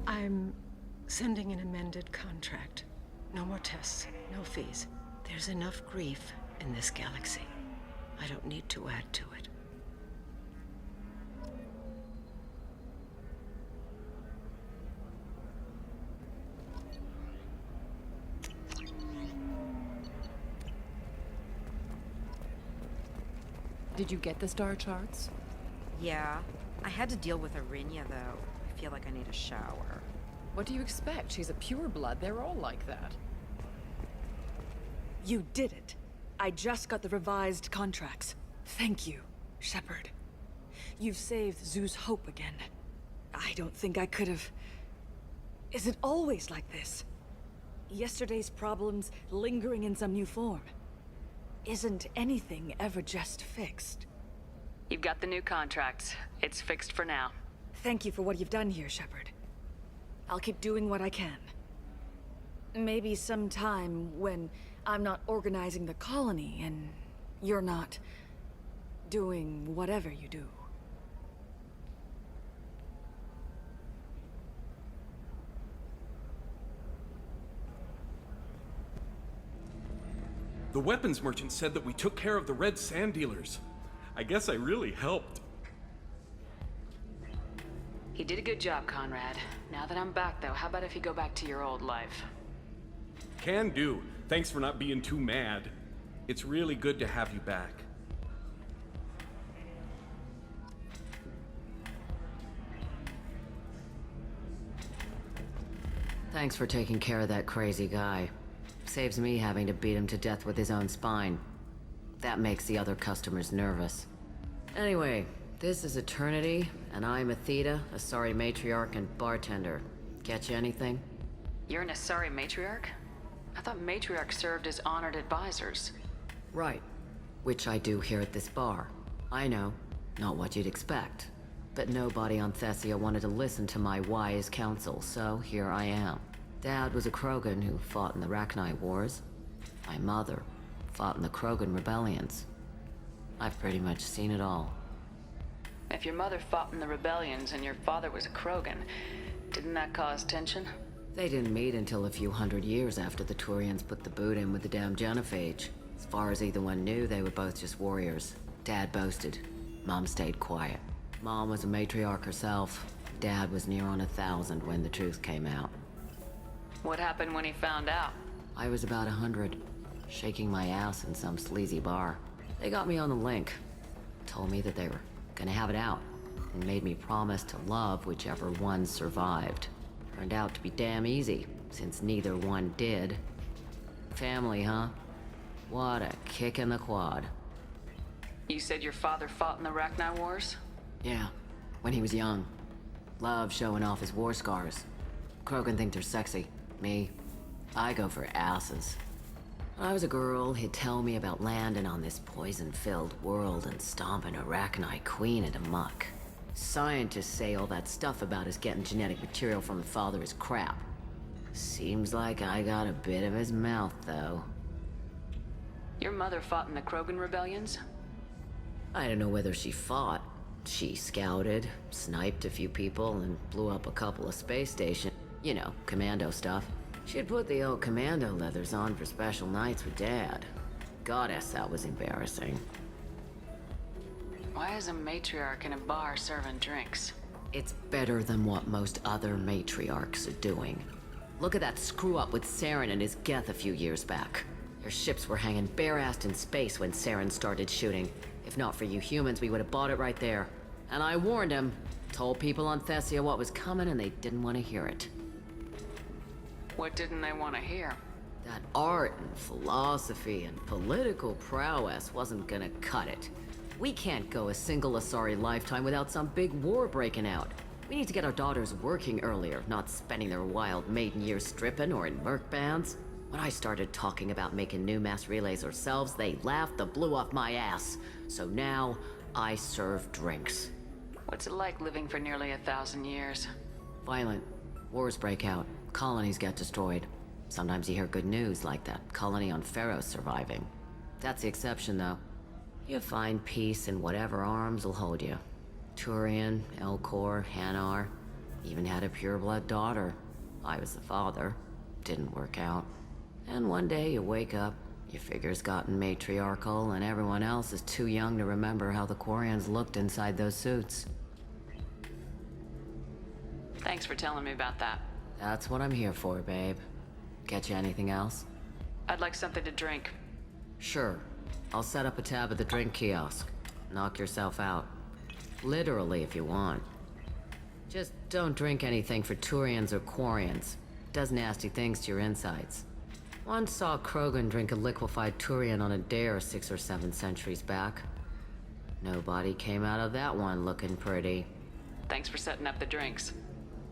I'm sending an amended contract. No more tests, no fees. There's enough grief in this galaxy. I don't need to add to it. Did you get the star charts? Yeah. I had to deal with Arinya, though. I feel like I need a shower. What do you expect? She's a pureblood. They're all like that. You did it. I just got the revised contracts. Thank you, Shepard. You've saved Zoo's hope again. I don't think I could have... Is it always like this? Yesterday's problems lingering in some new form? isn't anything ever just fixed? You've got the new contracts. It's fixed for now. Thank you for what you've done here, Shepard. I'll keep doing what I can. Maybe sometime when I'm not organizing the colony and you're not doing whatever you do. The weapons merchant said that we took care of the red sand dealers. I guess I really helped. He did a good job, Conrad. Now that I'm back, though, how about if you go back to your old life? Can do. Thanks for not being too mad. It's really good to have you back. Thanks for taking care of that crazy guy. Saves me having to beat him to death with his own spine. That makes the other customers nervous. Anyway, this is Eternity, and I'm Athena, Asari matriarch and bartender. Get you anything? You're an Asari matriarch? I thought matriarchs served as honored advisors. Right. Which I do here at this bar. I know, not what you'd expect. But nobody on Thessia wanted to listen to my wise counsel, so here I am. Dad was a Krogan who fought in the Rachni Wars. My mother fought in the Krogan rebellions. I've pretty much seen it all. If your mother fought in the rebellions and your father was a Krogan, didn't that cause tension? They didn't meet until a few hundred years after the Turians put the boot in with the damn genophage. As far as either one knew, they were both just warriors. Dad boasted. Mom stayed quiet. Mom was a matriarch herself. Dad was near on 1,000 when the truth came out. What happened when he found out? I was about 100, shaking my ass in some sleazy bar. They got me on the link. Told me that they were gonna have it out, and made me promise to love whichever one survived. Turned out to be damn easy, since neither one did. Family, huh? What a kick in the quad. You said your father fought in the Rachni Wars? Yeah, when he was young. Loved showing off his war scars. Krogan think they're sexy. Me, I go for asses. When I was a girl, he'd tell me about landing on this poison-filled world and stomping a Rachni queen into muck. Scientists say all that stuff about us getting genetic material from the father is crap. Seems like I got a bit of his mouth, though. Your mother fought in the Krogan rebellions? I don't know whether she fought. She scouted, sniped a few people, and blew up a couple of space stations. You know, commando stuff. She'd put the old commando leathers on for special nights with Dad. Goddess, that was embarrassing. Why is a matriarch in a bar serving drinks? It's better than what most other matriarchs are doing. Look at that screw-up with Saren and his Geth a few years back. Their ships were hanging bare-assed in space when Saren started shooting. If not for you humans, we would have bought it right there. And I warned him. Told people on Thessia what was coming and they didn't want to hear it. What didn't they want to hear? That art and philosophy and political prowess wasn't gonna cut it. We can't go a single Asari lifetime without some big war breaking out. We need to get our daughters working earlier, not spending their wild maiden years stripping or in merc bands. When I started talking about making new mass relays ourselves, they laughed the blue off my ass. So now, I serve drinks. What's it like living for nearly 1,000 years? Violent. Wars break out. Colonies get destroyed. Sometimes you hear good news, like that colony on Pharaoh surviving. That's the exception, though. You find peace in whatever arms will hold you. Turian, Elcor, Hanar. Even had a pureblood daughter. I was the father. Didn't work out. And one day you wake up, your figure's gotten matriarchal, and everyone else is too young to remember how the Quarians looked inside those suits. Thanks for telling me about that. That's what I'm here for, babe. Get you anything else? I'd like something to drink. Sure. I'll set up a tab at the drink kiosk. Knock yourself out. Literally, if you want. Just don't drink anything for Turians or Quarians. Does nasty things to your insides. Once saw Krogan drink a liquefied Turian on a dare 6 or 7 centuries back. Nobody came out of that one looking pretty. Thanks for setting up the drinks.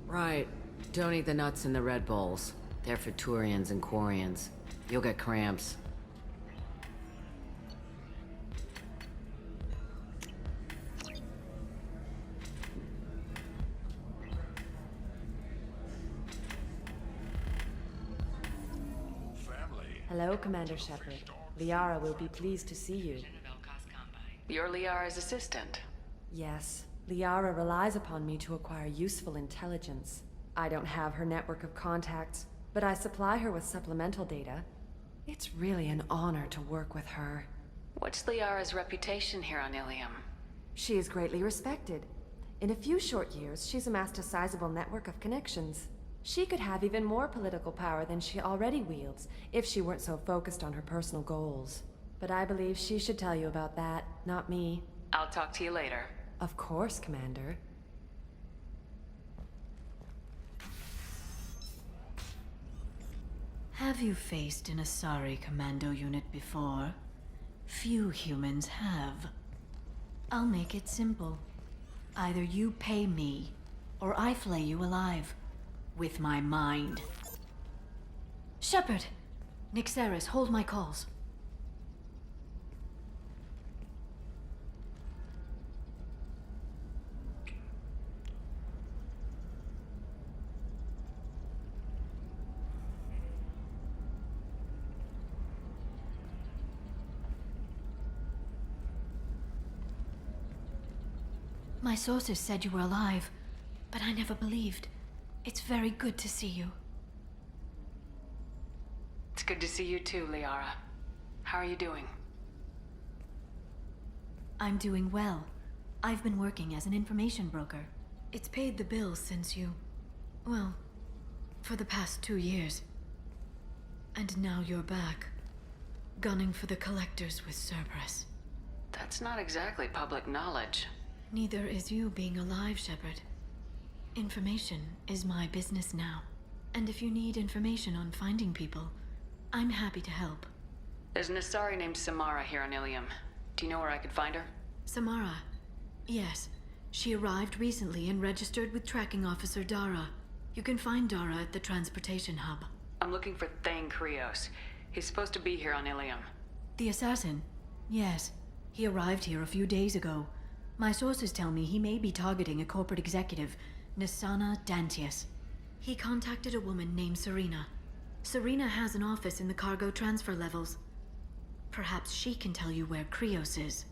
Right. Don't eat the nuts in the Red Bowls. They're for Turians and Quarians. You'll get cramps. Hello, Commander Shepard. Liara will be pleased to see you. You're Liara's assistant. Yes, Liara relies upon me to acquire useful intelligence. I don't have her network of contacts, but I supply her with supplemental data. It's really an honor to work with her. What's Liara's reputation here on Ilium? She is greatly respected. In a few short years, she's amassed a sizable network of connections. She could have even more political power than she already wields if she weren't so focused on her personal goals. But I believe she should tell you about that, not me. I'll talk to you later. Of course, Commander. Have you faced an Asari commando unit before? Few humans have. I'll make it simple. Either you pay me, or I flay you alive. With my mind. Shepard! Nixeris, hold my calls. My sources said you were alive, but I never believed. It's very good to see you. It's good to see you too, Liara. How are you doing? I'm doing well. I've been working as an information broker. It's paid the bills since you... well, for the past 2 years. And now you're back, gunning for the collectors with Cerberus. That's not exactly public knowledge. Neither is you being alive, Shepard. Information is my business now. And if you need information on finding people, I'm happy to help. There's an Asari named Samara here on Ilium. Do you know where I could find her? Samara? Yes. She arrived recently and registered with Tracking Officer Dara. You can find Dara at the transportation hub. I'm looking for Thane Krios. He's supposed to be here on Ilium. The assassin? Yes. He arrived here a few days ago. My sources tell me he may be targeting a corporate executive, Nisana Dantius. He contacted a woman named Serena. Serena has an office in the cargo transfer levels. Perhaps she can tell you where Krios is.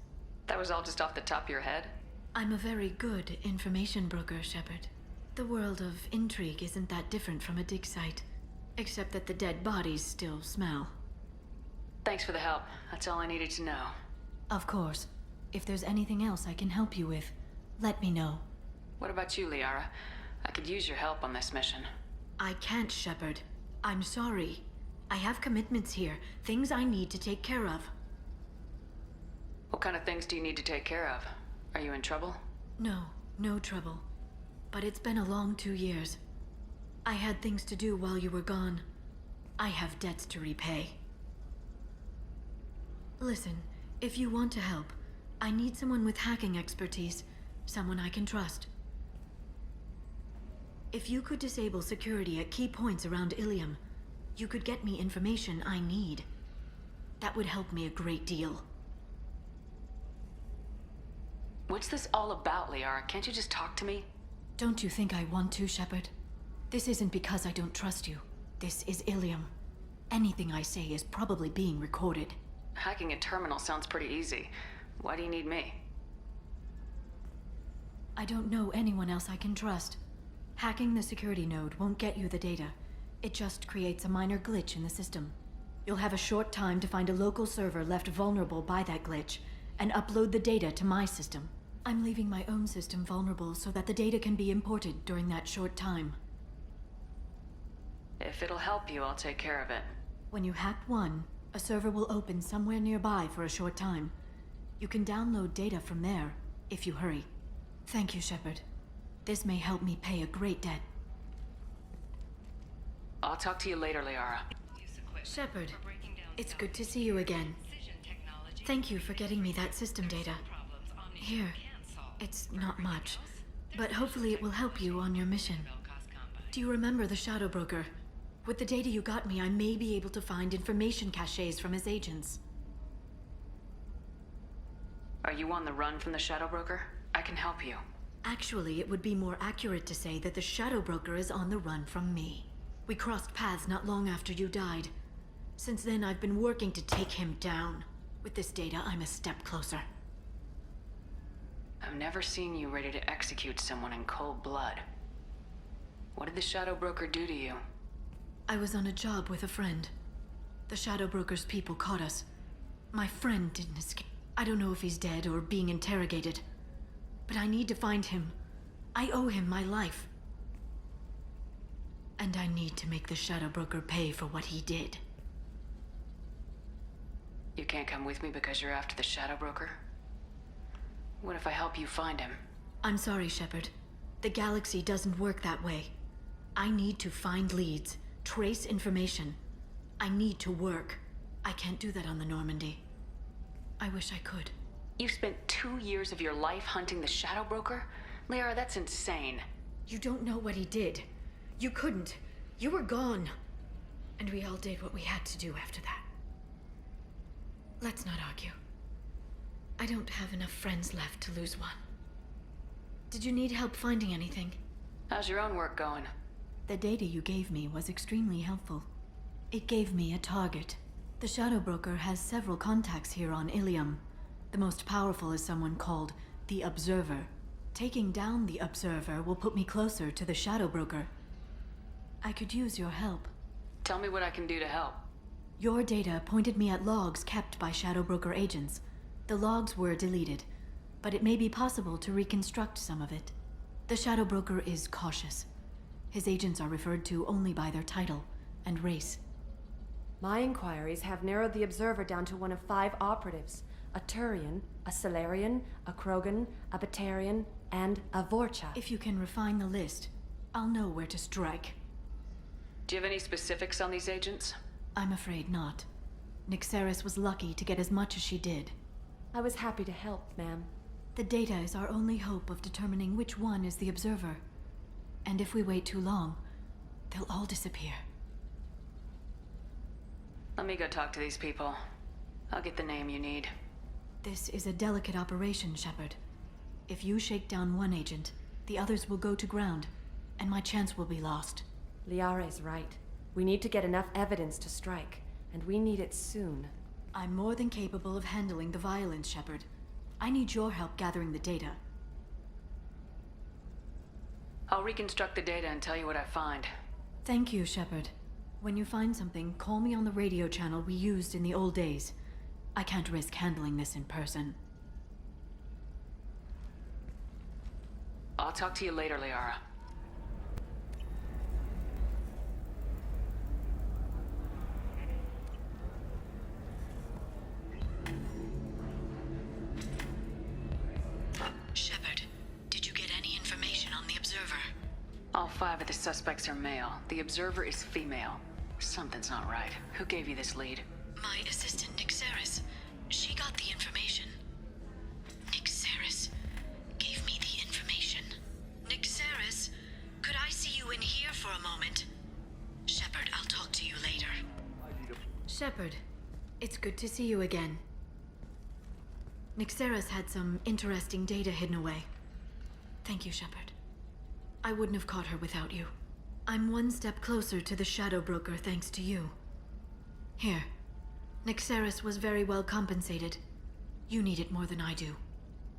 That was all just off the top of your head? I'm a very good information broker, Shepard. The world of intrigue isn't that different from a dig site, except that the dead bodies still smell. Thanks for the help. That's all I needed to know. Of course. If there's anything else I can help you with, let me know. What about you, Liara? I could use your help on this mission. I can't, Shepard. I'm sorry. I have commitments here, things I need to take care of. What kind of things do you need to take care of? Are you in trouble? No, no trouble. But it's been a long 2 years. I had things to do while you were gone. I have debts to repay. Listen, if you want to help, I need someone with hacking expertise, someone I can trust. If you could disable security at key points around Ilium, you could get me information I need. That would help me a great deal. What's this all about, Liara? Can't you just talk to me? Don't you think I want to, Shepard? This isn't because I don't trust you. This is Ilium. Anything I say is probably being recorded. Hacking a terminal sounds pretty easy. Why do you need me? I don't know anyone else I can trust. Hacking the security node won't get you the data. It just creates a minor glitch in the system. You'll have a short time to find a local server left vulnerable by that glitch, and upload the data to my system. I'm leaving my own system vulnerable so that the data can be imported during that short time. If it'll help you, I'll take care of it. When you hack one, a server will open somewhere nearby for a short time. You can download data from there, if you hurry. Thank you, Shepard. This may help me pay a great debt. I'll talk to you later, Liara. Shepard, it's good to see you again. Thank you for getting me that system data. Here, it's not much, but hopefully it will help you on your mission. Do you remember the Shadow Broker? With the data you got me, I may be able to find information caches from his agents. Are you on the run from the Shadow Broker? I can help you. Actually, it would be more accurate to say that the Shadow Broker is on the run from me. We crossed paths not long after you died. Since then, I've been working to take him down. With this data, I'm a step closer. I've never seen you ready to execute someone in cold blood. What did the Shadow Broker do to you? I was on a job with a friend. The Shadow Broker's people caught us. My friend didn't escape. I don't know if he's dead or being interrogated. But I need to find him. I owe him my life. And I need to make the Shadow Broker pay for what he did. You can't come with me because you're after the Shadow Broker? What if I help you find him? I'm sorry, Shepard. The galaxy doesn't work that way. I need to find leads, trace information. I need to work. I can't do that on the Normandy. I wish I could. You spent 2 years of your life hunting the Shadow Broker? Liara, that's insane. You don't know what he did. You couldn't. You were gone. And we all did what we had to do after that. Let's not argue. I don't have enough friends left to lose one. Did you need help finding anything? How's your own work going? The data you gave me was extremely helpful. It gave me a target. The Shadow Broker has several contacts here on Ilium. The most powerful is someone called the Observer. Taking down the Observer will put me closer to the Shadow Broker. I could use your help. Tell me what I can do to help. Your data pointed me at logs kept by Shadow Broker agents. The logs were deleted, but it may be possible to reconstruct some of it. The Shadow Broker is cautious. His agents are referred to only by their title and race. My inquiries have narrowed the Observer down to one of 5 operatives. A Turian, a Solarian, a Krogan, a Batarian, and a Vorcha. If you can refine the list, I'll know where to strike. Do you have any specifics on these agents? I'm afraid not. Nyxeris was lucky to get as much as she did. I was happy to help, ma'am. The data is our only hope of determining which one is the Observer. And if we wait too long, they'll all disappear. Let me go talk to these people. I'll get the name you need. This is a delicate operation, Shepard. If you shake down one agent, the others will go to ground, and my chance will be lost. Liara is right. We need to get enough evidence to strike, and we need it soon. I'm more than capable of handling the violence, Shepard. I need your help gathering the data. I'll reconstruct the data and tell you what I find. Thank you, Shepard. When you find something, call me on the radio channel we used in the old days. I can't risk handling this in person. I'll talk to you later, Liara. Shepard, did you get any information on the Observer? All 5 of the suspects are male. The Observer is female. Something's not right. Who gave you this lead? My assistant, Nyxeris. She got the information. Nyxeris gave me the information. Nyxeris, could I see you in here for a moment? Shepard, I'll talk to you later. Shepard, it's good to see you again. Nyxeris had some interesting data hidden away. Thank you, Shepard. I wouldn't have caught her without you. I'm one step closer to the Shadow Broker thanks to you. Here. Nyxeris was very well compensated. You need it more than I do.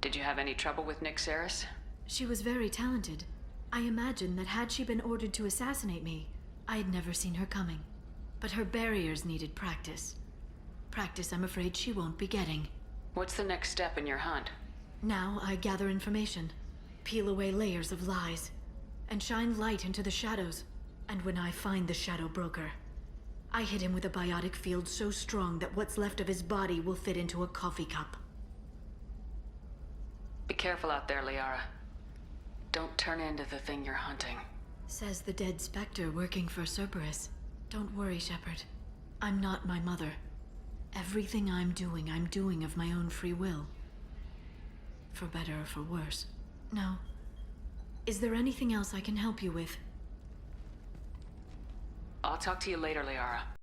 Did you have any trouble with Nyxeris? She was very talented. I imagine that had she been ordered to assassinate me, I had never seen her coming. But her barriers needed practice. Practice I'm afraid she won't be getting. What's the next step in your hunt? Now I gather information, peel away layers of lies, and shine light into the shadows. And when I find the Shadow Broker, I hit him with a biotic field so strong that what's left of his body will fit into a coffee cup. Be careful out there, Liara. Don't turn into the thing you're hunting. Says the dead Spectre working for Cerberus. Don't worry, Shepard. I'm not my mother. Everything I'm doing of my own free will. For better or for worse. Now, is there anything else I can help you with? I'll talk to you later, Liara.